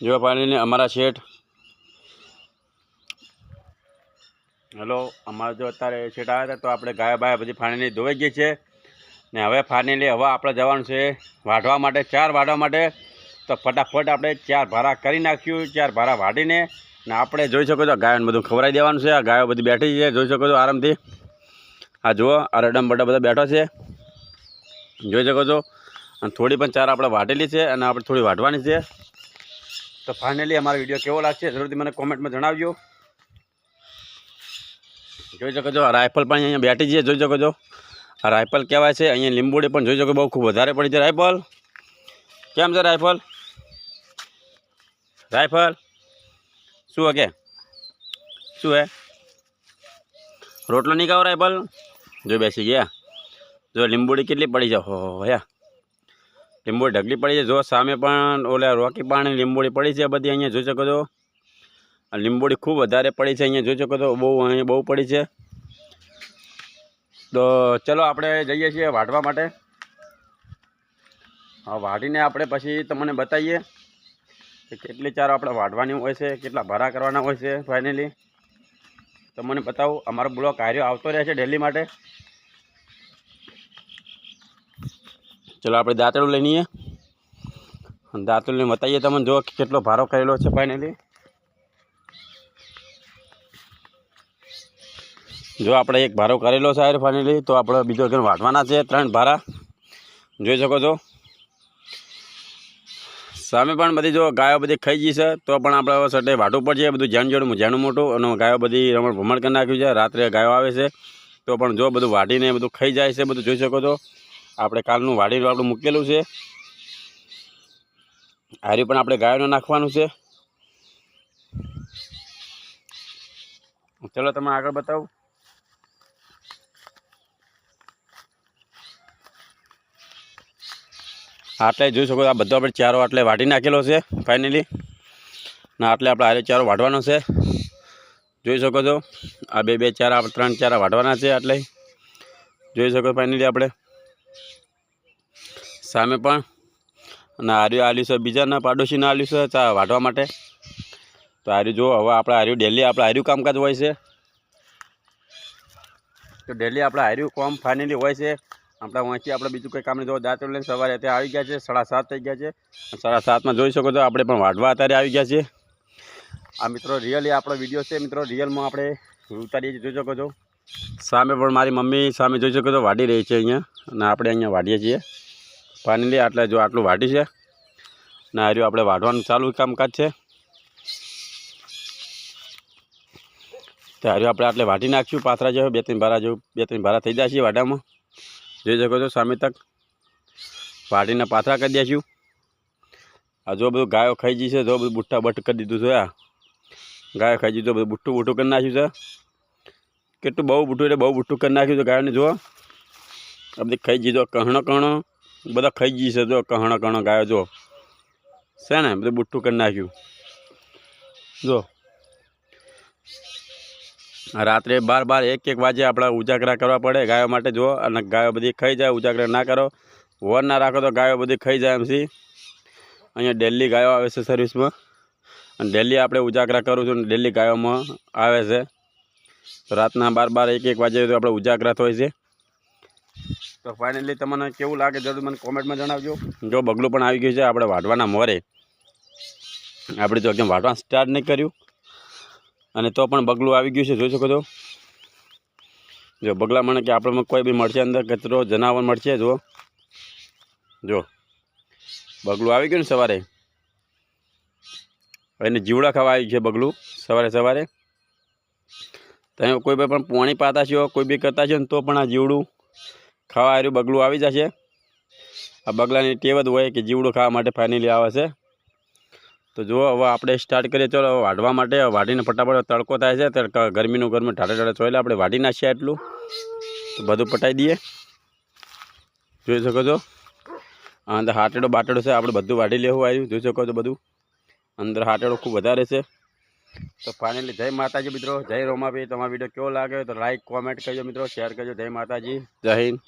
જો ફાઇનલી અમારા શેઠ હેલો અમારે જો અત્યારે શેઠ આવ્યા હતા તો આપણે ગાય બાય બધી ફાઇનલી ધોવાઈ ગઈ છે ને હવે ફાઇનલી હવે આપણે જવાનું છે વાઢવા માટે, ચાર વાઢવા માટે। તો ફટાફટ આપણે ચાર ભારા કરી નાખ્યું, ચાર ભારા વાઢીને ને આપણે જોઈ શકો છો ગાયોને બધું ખવડાવી દેવાનું છે। આ ગાયો બધી બેઠી છે, જોઈ શકો છો આરામથી। આ જુઓ આ રડમ બડા બધા બેઠો છે, જોઈ શકો છો। અને થોડી પણ ચાર આપણે વાઢેલી છે અને આપણે થોડી વાઢવાની છે। તો ફાઇનલી અમારો વિડીયો કેવો લાગશે જરૂરથી મને કોમેન્ટમાં જણાવજો। જોઈ શકો છો રાઇફલ પણ અહીંયા બેઠી છે, જોઈ શકો છો। આ રાઇફલ કહેવાય છે। અહીંયા લીંબોડી પણ જોઈ શકો બહુ ખૂબ વધારે પડી છે। રાઇફલ કેમ છે? રાઇફલ રાઇફલ શું હે? શું હે? રોટલો નહીં ખાવ રાઇફલ? જો બેસી ગયા, જો લીંબોડી કેટલી પડી છે, હો હે લીંબોડી ઢગલી પડી છે। જો સામે પણ ઓલા રોકી પાણી લીંબોડી પડી છે બધી, અહીંયા જોઈ શકો છો। આ લીંબોડી ખૂબ વધારે પડી છે, અહીંયા જોઈ શકો છો બહુ, અહીંયા બહુ પડી છે। તો ચલો આપણે જઈએ છીએ વાઢવા માટે। હા વાઢીને આપણે પછી તમને બતાવીએ કે કેટલી ચારો આપણે વાઢવાની હોય છે, કેટલા ભારા કરવાના હોય છે। ફાઇનલી તમને બતાવું, અમારો બ્લોક હાર્યો આવતો રહે છે ડેલી માટે। ચલો આપણે દાંતરડું લઈ લઈએ, દાંતરડું લઈને બતાવીએ તમને જો કેટલો ભારો કરેલો છે। ફાઇનલી જો આપણે એક ભારો કરેલો છે યાર ફાઇનલી, તો આપણે બીજો ઘર વાઢવાના છે 3 ભારા, જોઈ શકો છો। સામે પણ બધી જો ગાયો બધી ખાઈ ગઈ છે, તો પણ આપણે હવે સટે વાઢવું પડશે બધું, જાણું મોટું। અને ગાયો બધી રમણ ભમણ કરી નાખ્યું છે, રાત્રે ગાયો આવે છે તો પણ જો બધું વાઢીને બધું ખાઈ જાય છે બધું, જોઈ શકો છો। આપણે કાલનું વાઢીને આપણે મૂકેલું છે, હારી પણ આપણે ગાયોને નાખવાનું છે। ચલો તમે આગળ બતાવું। આટલે જોઈ શકો આ બધો આપણે ચારો આટલે વાઢી નાખેલો છે ફાઇનલી, ના આટલે આપણે હારે ચારો વાઢવાનો છે, જોઈ શકો છો। આ બે ચારા આપણે 3 ચારા વાઢવાના છે આટલે, જોઈ શકો ફાઇનલી। આપણે સામે પણ અને હાર્યું આલ્યું છે, બીજાના પાડોશીના આલ્યું છે ચા વાઢવા માટે। તો હાર્યું જો હવે આપણે હાર્યું ડેલી આપણે હાર્યું કામકાજ હોય છે, તો ડેલી આપણે હાર્યું કામ ફાઇનલી હોય છે। આપણે અહીંથી આપણે બીજું કંઈ કામ નહીં, જો દાંતરડું લઈને સવારે અત્યારે આવી ગયા છે, 7:30 થઈ ગયા છે। 7:30 જોઈ શકો છો આપણે પણ વાઢવા અત્યારે આવી ગયા છે। આ મિત્રો રિયલી આપણો વિડીયો છે મિત્રો, રિયલમાં આપણે ઉતારીએ છીએ, જોઈ શકો છો। સામે પણ મારી મમ્મી સામે જોઈ શકો છો વાઢી રહી છે અહીંયા, અને આપણે અહીંયા વાઢીએ છીએ ફાઇનલી। આટલે જો આટલું વાઢી છે ને હાર્યું આપણે વાઢવાનું ચાલુ કામકાજ છે। તો હાર્યું આપણે આટલે વાઢી નાખ્યું પાથરા જેવું, 2-3 ભારા જેવું, 2-3 ભારા થઈ જાય છે વાઢામાં, જોઈ શકો છો। સામે તક વાઢીને પાથરા કરી દઈશું। આ જો બધું ગાયો ખાઈ ગઈ છે, જો બધું બુટ્ટા બટ કરી દીધું છે। આ ગાયો ખાઈ ગઈ તો બધું બુટ્ટું કરી નાખ્યું છે, કેટલું બહુ બુટ્ટું એટલે બહુ બુટ્ટું કરી નાખ્યું છે ગાયોને। જો આ બધી ખાઈ ગઈ, જો કહણો બધા ખાઈ ગઈ છે, જો કહણો ગાયો જો છે ને બધું બુટ્ટું કરી નાખ્યું। જો રાત્રે 12-1 વાગે આપણે ઉજાગરા કરવા પડે ગાયો માટે, જો અને ગાયો બધી ખાઈ જાય, ઉજાગરા ના કરો, વર ના રાખો તો ગાયો બધી ખાઈ જાય એમથી। અહીંયા ડેલી ગાયો આવે છે સર્વિસમાં, અને ડેલી આપણે ઉજાગરા કરું છું, ડેલી ગાયોમાં આવે છે। તો રાતના 12-1 વાગે તો આપણે ઉજાગરા હોય છે। તો ફાઇનલી તમને કેવું લાગે જરૂર મને કોમેન્ટમાં જણાવજો। જો બગલું પણ આવી ગયું છે આપણે વાઢવાના મોરે, આપણે તો એકદમ વાઢવા સ્ટાર્ટ નહીં કર્યું અને તો પણ બગલું આવી ગયું છે, જોઈ શકો છો। જો બગલા મને કે આપણે કોઈ બી મળશે અંદર કચરો જનાવર મળશે, જો બગલું આવી ગયું ને સવારે, એને જીવડા ખાવા આવ્યું છે બગલું સવારે। તમે કોઈ પણ પાણી પાતા છો, કોઈ બી કરતા છો ને તો પણ આ જીવડું ખાવા આવ્યું બગલું આવી જશે। આ બગલાની ટેવ જ હોય કે જીવડું ખાવા માટે ફાઇનલી આવે છે। તો જો હવે આપણે સ્ટાર્ટ કરીએ, ચલો વાઢવા માટે। વાઢીને ફટાફટ તડકો થાય છે, ગરમીનું ઢાળે ચોયલા આપણે વાઢી નાખીએ એટલું, તો બધું પટાઈ દઈએ, જોઈ શકો છો। અંદર હાટેડો બાટેડો છે, આપણે બધું વાઢી લેવું આવ્યું, જોઈ શકો છો બધું અંદર હાટેડો ખૂબ વધારે છે। તો ફાઇનલી જય માતાજી મિત્રો, જય રોમાભાઈ। તમારો વિડીયો કેવો લાગે તો લાઈક કોમેન્ટ કરજો મિત્રો, શેર કરજો। જય માતાજી, જય હિન્દ।